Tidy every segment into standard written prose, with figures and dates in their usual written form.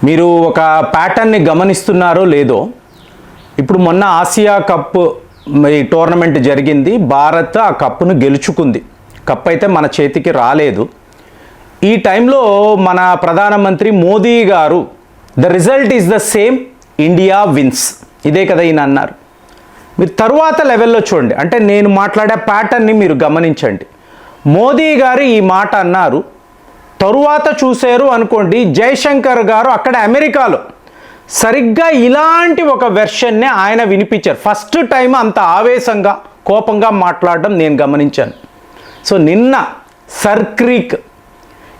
మీరు ఒక ప్యాటర్న్ని గమనిస్తున్నారో లేదో, ఇప్పుడు మొన్న ఆసియా కప్ ఈ టోర్నమెంట్ జరిగింది. భారత్ ఆ కప్పును గెలుచుకుంది. కప్ అయితే మన చేతికి రాలేదు. ఈ టైంలో మన ప్రధానమంత్రి మోదీ గారు the result is the same, India wins, ఇదే కదా ఈయన అన్నారు. మీరు తరువాత లెవెల్లో చూడండి, అంటే నేను మాట్లాడే ప్యాటర్న్ని మీరు గమనించండి. మోదీ గారు ఈ మాట అన్నారు, తరువాత చూశారు అనుకోండి జయశంకర్ గారు అక్కడ అమెరికాలో సరిగ్గా ఇలాంటి ఒక వెర్షన్నే ఆయన వినిపించారు. ఫస్ట్ టైం అంత ఆవేశంగా కోపంగా మాట్లాడడం నేను గమనించాను. సో నిన్న సర్క్రీక్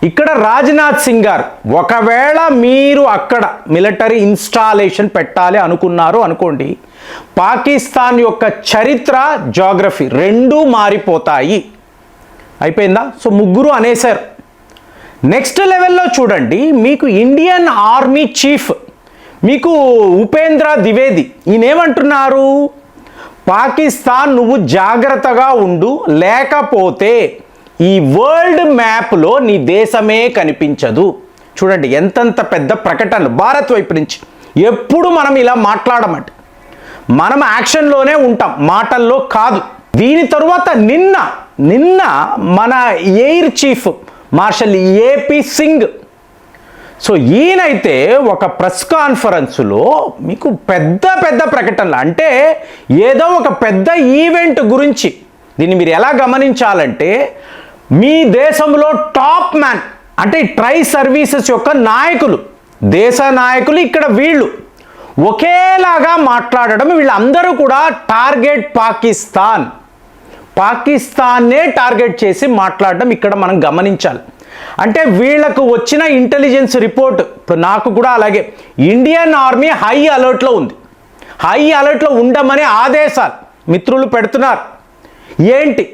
ఇక్కడ రాజ్నాథ్ సింగ్ గారు, ఒకవేళ మీరు అక్కడ మిలిటరీ ఇన్స్టాలేషన్ పెట్టాలి అనుకున్నారు అనుకోండి, పాకిస్తాన్ యొక్క చరిత్ర జాగ్రఫీ రెండూ మారిపోతాయి. అయిపోయిందా? సో ముగ్గురు అనేశారు. నెక్స్ట్ లెవెల్లో చూడండి, మీకు ఇండియన్ ఆర్మీ చీఫ్ మీకు ఉపేంద్ర ద్వివేది ఈయనేమంటున్నారు, పాకిస్తాన్ నువ్వు జాగ్రత్తగా ఉండు, లేకపోతే ఈ వరల్డ్ మ్యాప్లో నీ దేశమే కనిపించదు. చూడండి ఎంతంత పెద్ద ప్రకటన భారత్ వైపు నుంచి. ఎప్పుడు మనం ఇలా మాట్లాడమంట, మనం యాక్షన్లోనే ఉంటాం, మాటల్లో కాదు. దీని తరువాత నిన్న మన air chief marshal A P Singh, so ఈయనైతే ఒక ప్రెస్ కాన్ఫరెన్స్లో మీకు పెద్ద పెద్ద ప్రకటనలు, అంటే ఏదో ఒక పెద్ద ఈవెంట్ గురించి. దీన్ని మీరు ఎలా గమనించాలంటే, మీ దేశంలో టాప్ మ్యాన్ అంటే ట్రై సర్వీసెస్ యొక్క నాయకులు, దేశ నాయకులు ఇక్కడ వీళ్ళు ఒకేలాగా మాట్లాడడం, వీళ్ళందరూ కూడా టార్గెట్ పాకిస్తాన్నే టార్గెట్ చేసి మాట్లాడడం ఇక్కడ మనం గమనించాలి. అంటే వీళ్ళకు వచ్చిన ఇంటెలిజెన్స్ రిపోర్ట్, ఇప్పుడు నాకు కూడా అలాగే, ఇండియన్ ఆర్మీ హై అలర్ట్లో ఉంది, హై అలర్ట్లో ఉండమని ఆదేశాలు మిత్రులు పెడుతున్నారు. ఏంటి,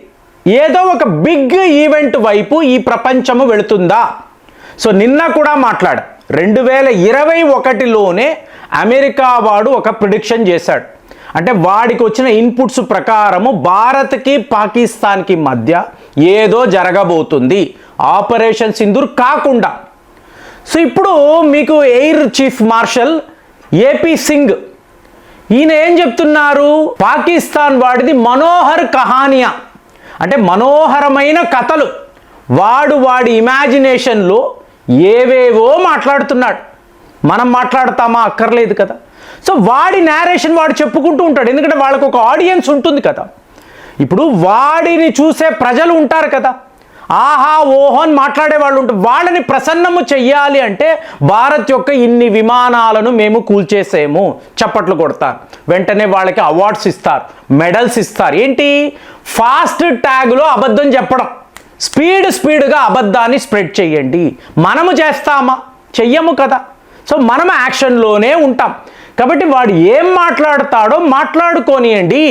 ఏదో ఒక బిగ్ ఈవెంట్ వైపు ఈ ప్రపంచము వెళుతుందా? సో నిన్న కూడా మాట్లాడు, 2021లోనే అమెరికా వాడు ఒక ప్రిడిక్షన్ చేశాడు. అంటే వాడికి వచ్చిన ఇన్పుట్స్ ప్రకారము భారత్కి పాకిస్తాన్కి మధ్య ఏదో జరగబోతుంది, ఆపరేషన్ సింధూర్ కాకుండా. సో ఇప్పుడు మీకు air chief marshal A P Singh ఈయన ఏం చెప్తున్నారు, పాకిస్తాన్ వాడిది మనోహర్ కహానియా, అంటే మనోహరమైన కథలు, వాడి ఇమాజినేషన్లో ఏవేవో మాట్లాడుతున్నాడు. మనం మాట్లాడతామా? అక్కర్లేదు కదా. సో వాడి నేరేషన్ వాడు చెప్పుకుంటూ ఉంటాడు, ఎందుకంటే వాళ్ళకు ఒక ఆడియన్స్ ఉంటుంది కదా. ఇప్పుడు వాడిని చూసే ప్రజలు ఉంటారు కదా, ఆహా ఓహో అని మాట్లాడే వాళ్ళు ఉంటారు. వాళ్ళని ప్రసన్నము చెయ్యాలి అంటే భారత్ యొక్క ఇన్ని విమానాలను మేము కూల్చేసేము చప్పట్లు కొడతారు, వెంటనే వాళ్ళకి అవార్డ్స్ ఇస్తారు, మెడల్స్ ఇస్తారు. ఏంటి, ఫాస్ట్ ట్యాగ్లో అబద్ధం చెప్పడం, స్పీడ్గా అబద్ధాన్ని స్ప్రెడ్ చేయండి. మనము చేస్తామా? చెయ్యము కదా. సో మనం యాక్షన్లోనే ఉంటాం. కాబట్టి వాడు ఏం మాట్లాడతాడో మాట్లాడుకోనియండి.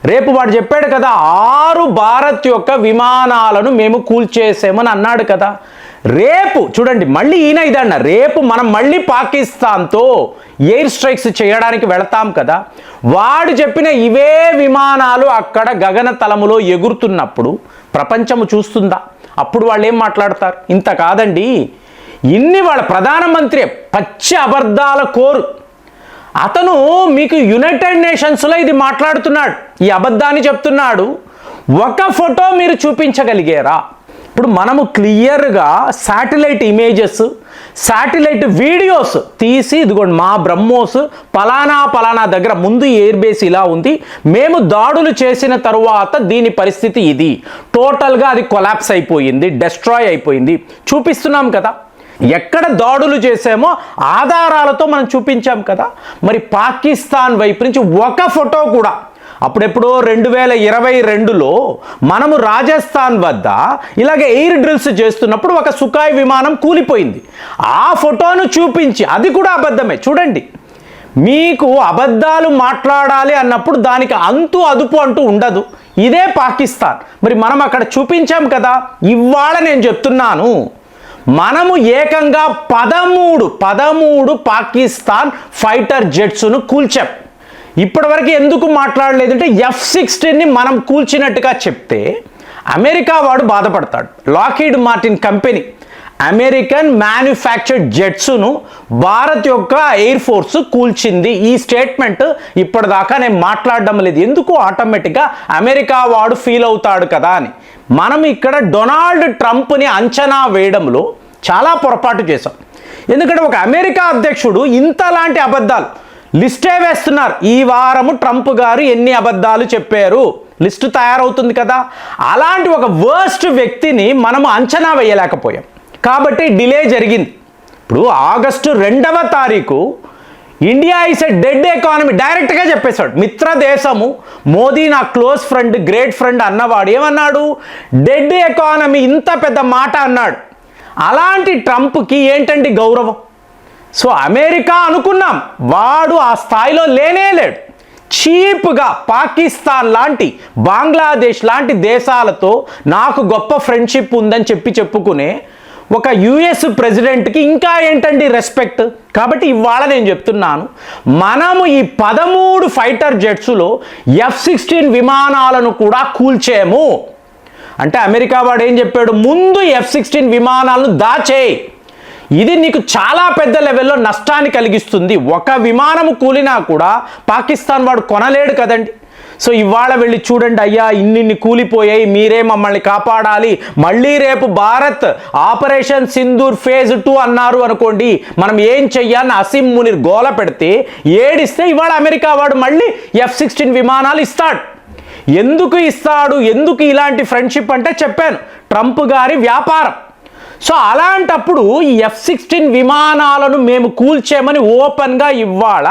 రేపు వాడు చెప్పాడు కదా, 6 భారత్ యొక్క విమానాలను మేము కూల్చేసామని అన్నాడు కదా. రేపు చూడండి, మళ్ళీ ఈయన ఇదన్న, రేపు మనం మళ్ళీ పాకిస్తాన్తో ఎయిర్ స్ట్రైక్స్ చేయడానికి వెళతాం కదా. వాడు చెప్పిన ఇవే విమానాలు అక్కడ గగన తలములో ఎగురుతున్నప్పుడు ప్రపంచము చూస్తుందా? అప్పుడు వాళ్ళు ఏం మాట్లాడతారు? ఇంత కాదండి, ఇన్ని వాళ్ళ ప్రధానమంత్రి పచ్చి అబద్ధాల కోరు, అతను మీకు యునైటెడ్ నేషన్స్లో ఇది మాట్లాడుతున్నాడు, ఈ అబద్ధాన్ని చెప్తున్నాడు. ఒక ఫోటో మీరు చూపించగలిగారా? ఇప్పుడు మనము క్లియర్గా శాటిలైట్ ఇమేజెస్, శాటిలైట్ వీడియోస్ తీసి, ఇదిగోండి మా బ్రహ్మోస్ పలానా దగ్గర ముందు ఎయిర్ బేస్ ఇలా ఉంది, మేము దాడులు చేసిన తరువాత దీని పరిస్థితి ఇది, టోటల్గా అది కొలాప్స్ అయిపోయింది, డెస్ట్రాయ్ అయిపోయింది, చూపిస్తున్నాం కదా. ఎక్కడ దాడులు చేసామో ఆధారాలతో మనం చూపించాం కదా. మరి పాకిస్తాన్ వైపు నుంచి ఒక ఫోటో కూడా, అప్పుడెప్పుడో 2022లో మనము రాజస్థాన్ వద్ద ఇలాగే ఎయిర్ డ్రిల్స్ చేస్తున్నప్పుడు ఒక సుఖాయ్ విమానం కూలిపోయింది. ఆ ఫోటోను చూపించి, అది కూడా అబద్ధమే. చూడండి, మీకు అబద్ధాలు మాట్లాడాలి అన్నప్పుడు దానికి అంతు అదుపు అంటూ ఉండదు. ఇదే పాకిస్తాన్. మరి మనం అక్కడ చూపించాం కదా. ఇవాళ నేను చెప్తున్నాను, మనము ఏకంగా 13 పాకిస్తాన్ ఫైటర్ జెట్స్ను కూల్చాం. ఇప్పటివరకు ఎందుకు మాట్లాడలేదంటే, F-16ని మనం కూల్చినట్టుగా చెప్తే అమెరికా వాడు బాధపడతాడు. Lockheed Martin company American manufactured జెట్స్ను భారత్ యొక్క ఎయిర్ ఫోర్స్ కూల్చింది. ఈ స్టేట్మెంట్ ఇప్పటిదాకా నేను మాట్లాడడం లేదు. ఎందుకు? ఆటోమేటిక్గా అమెరికా వాడు ఫీల్ అవుతాడు కదా అని. మనం ఇక్కడ డొనాల్డ్ ట్రంప్ని అంచనా వేయడంలో చాలా పొరపాటు చేశాం. ఎందుకంటే ఒక అమెరికా అధ్యక్షుడు ఇంతలాంటి అబద్ధాలు లిస్టే వేస్తున్నారు. ఈ వారము ట్రంప్ గారు ఎన్ని అబద్ధాలు చెప్పారు లిస్టు తయారవుతుంది కదా. అలాంటి ఒక వర్స్ట్ వ్యక్తిని మనము అంచనా వేయలేకపోయాం కాబట్టి డిలే జరిగింది. ఇప్పుడు ఆగస్టు 2వ తారీఖు India is a dead economy డైరెక్ట్గా చెప్పేశాడు. మిత్ర దేశము, మోదీ నా క్లోజ్ ఫ్రెండ్, గ్రేట్ ఫ్రెండ్ అన్నవాడు ఏమన్నాడు? డెడ్ ఎకానమీ, ఇంత పెద్ద మాట అన్నాడు. అలాంటి ట్రంప్కి ఏంటండి గౌరవం? సో అమెరికా అనుకున్నాం, వాడు ఆ స్థాయిలో లేనే లేడు. చీప్గా పాకిస్తాన్ లాంటి, బంగ్లాదేశ్ లాంటి దేశాలతో నాకు గొప్ప ఫ్రెండ్షిప్ ఉందని చెప్పుకునే ఒక యుఎస్ ప్రెసిడెంట్కి ఇంకా ఏంటండి రెస్పెక్ట్? కాబట్టి ఇవాళ నేను చెప్తున్నాను, మనము ఈ 13 ఫైటర్ జెట్స్లో F-16 విమానాలను కూడా కూల్చేము అంటే అమెరికా వాడు ఏం చెప్పాడు? ముందు F-16 విమానాలను దాచేయి, ఇది నీకు చాలా పెద్ద లెవెల్లో నష్టాన్ని కలిగిస్తుంది. ఒక విమానము కూలినా కూడా పాకిస్తాన్ వాడు కొనలేడు కదండి. సో ఇవాళ వెళ్ళి చూడండి, అయ్యా ఇన్ని కూలిపోయాయి, మీరే మమ్మల్ని కాపాడాలి, మళ్ళీ రేపు భారత్ ఆపరేషన్ సింధూర్ ఫేజ్ 2 అన్నారు అనుకోండి, మనం ఏం చెయ్యాలని అసీం మునీర్ గోల పెడితే ఏడిస్తే ఇవాళ అమెరికా వాడు మళ్ళీ F-16 విమానాలు ఇస్తాడు. ఎందుకు ఇస్తాడు? ఎందుకు ఇలాంటి ఫ్రెండ్షిప్ అంటే చెప్పాను, ట్రంప్ గారి వ్యాపారం. సో అలాంటప్పుడు ఈ F-16 విమానాలను మేము కూల్చేమని ఓపెన్గా ఇవాళ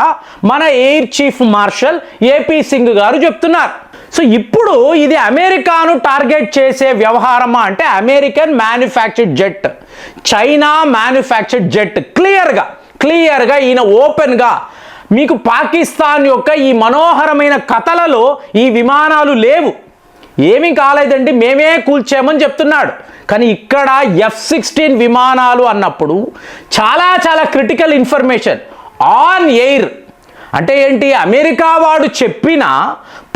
మన air chief marshal A P Singh గారు చెప్తున్నారు. సో ఇప్పుడు ఇది అమెరికాను టార్గెట్ చేసే వ్యవహారమా అంటే American manufactured jet, China manufactured jet. క్లియర్గా ఈయన ఓపెన్గా మీకు పాకిస్తాన్ యొక్క ఈ మనోహరమైన కథలలో ఈ విమానాలు లేవు, ఏమీ కాలేదండి, మేమే కూల్చామని చెప్తున్నాడు. కానీ ఇక్కడ F-16 విమానాలు అన్నప్పుడు చాలా క్రిటికల్ ఇన్ఫర్మేషన్ ఆన్ ఎయిర్. అంటే ఏంటి? అమెరికా వాడు చెప్పిన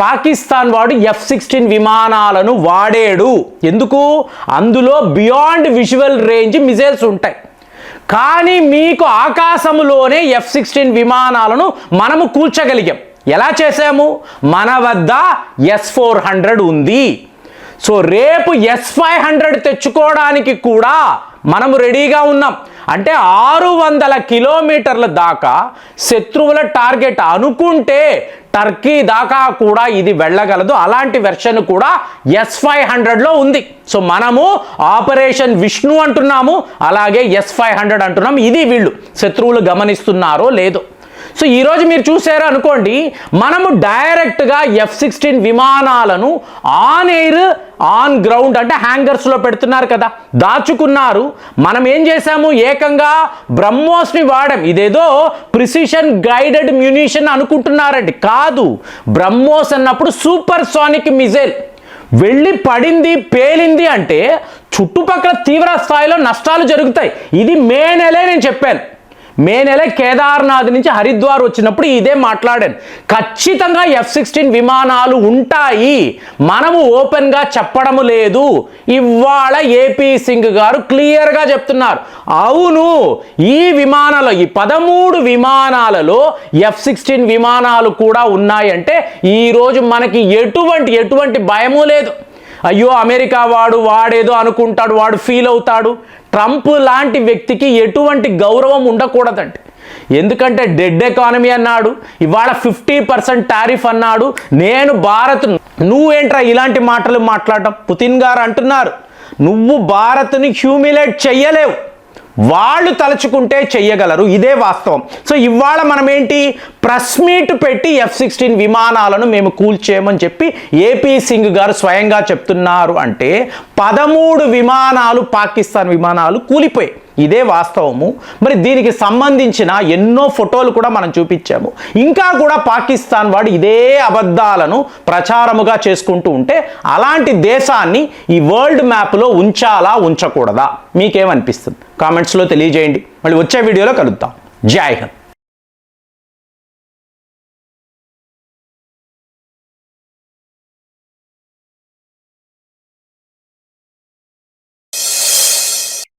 పాకిస్తాన్ వాడు F-16 విమానాలను వాడాడు. ఎందుకు? అందులో బియాండ్ విజువల్ రేంజ్ మిజైల్స్ ఉంటాయి. కానీ మీకు ఆకాశంలోనే F-16 విమానాలను మనము కూల్చగలిగాం. ఎలా చేసాము? మన వద్ద S-400 ఉంది. సో రేపు S-500 తెచ్చుకోవడానికి కూడా మనము రెడీగా ఉన్నాం. అంటే 600 కిలోమీటర్ల దాకా శత్రువుల టార్గెట్ అనుకుంటే టర్కీ దాకా కూడా ఇది వెళ్ళగలదు. అలాంటి వెర్షన్ కూడా S-500లో ఉంది. సో మనము ఆపరేషన్ విష్ణు అంటున్నాము, అలాగే S-500 అంటున్నాము. ఇది వీళ్ళు శత్రువులు గమనిస్తున్నారో లేదో. సో ఈరోజు మీరు చూసారు అనుకోండి, మనము డైరెక్ట్గా F-16 విమానాలను ఆన్ ఎయిర్ ఆన్ గ్రౌండ్ అంటే హ్యాంగర్స్లో పెడుతున్నారు కదా, దాచుకున్నారు. మనం ఏం చేశాము? ఏకంగా బ్రహ్మోస్ని వాడాం. ఇదేదో ప్రిసిషన్ గైడెడ్ మ్యునిషన్ అనుకుంటున్నారండి, కాదు. బ్రహ్మోస్ అన్నప్పుడు సూపర్ సోనిక్ మిజైల్. వెళ్ళి పడింది, పేలింది అంటే చుట్టుపక్కల తీవ్ర స్థాయిలో నష్టాలు జరుగుతాయి. ఇది మే నెలే నేను చెప్పాను. మే నెల కేదార్నాథ్ నుంచి హరిద్వార్ వచ్చినప్పుడు ఇదే మాట్లాడాను. ఖచ్చితంగా F-16 విమానాలు ఉంటాయి, మనము ఓపెన్గా చెప్పడము లేదు. ఇవాళ ఏపీ సింగ్ గారు క్లియర్గా చెప్తున్నారు, అవును ఈ విమానాలు, ఈ 13 విమానాలలో F-16 విమానాలు కూడా ఉన్నాయంటే ఈరోజు మనకి ఎటువంటి భయము లేదు. అయ్యో అమెరికా వాడేదో అనుకుంటాడు, వాడు ఫీల్ అవుతాడు. ట్రంప్ లాంటి వ్యక్తికి ఎటువంటి గౌరవం ఉండకూడదండి. ఎందుకంటే డెడ్ ఎకానమీ అన్నాడు, ఇవాళ 50% టారిఫ్ అన్నాడు. నేను భారత్, నువ్వేంట్రా ఇలాంటి మాటలు మాట్లాడటం? పుతిన్ గారు అంటున్నారు, నువ్వు భారత్ని హ్యూమిలేట్ చెయ్యలేవు, వాళ్ళు తలుచుకుంటే చెయ్యగలరు. ఇదే వాస్తవం. సో ఇవాళ మనం ఏంటి, ప్రెస్ మీట్ పెట్టి F-16 విమానాలను మేము కూల్చేయమని చెప్పి ఏపీ సింగ్ గారు స్వయంగా చెప్తున్నారు. అంటే 13 విమానాలు పాకిస్తాన్ విమానాలు కూలిపోయాయి. ఇదే వాస్తవము. మరి దీనికి సంబంధించిన ఎన్నో ఫోటోలు కూడా మనం చూపించాము. ఇంకా కూడా పాకిస్తాన్ వాడు ఇదే అబద్ధాలను ప్రచారముగా చేసుకుంటూ ఉంటే అలాంటి దేశాన్ని ఈ వరల్డ్ మ్యాప్లో ఉంచాలా ఉంచకూడదా? మీకేమనిపిస్తుంది? కామెంట్స్లో తెలియజేయండి. మళ్ళీ వచ్చే వీడియోలో కలుద్దాం. జై హింద్.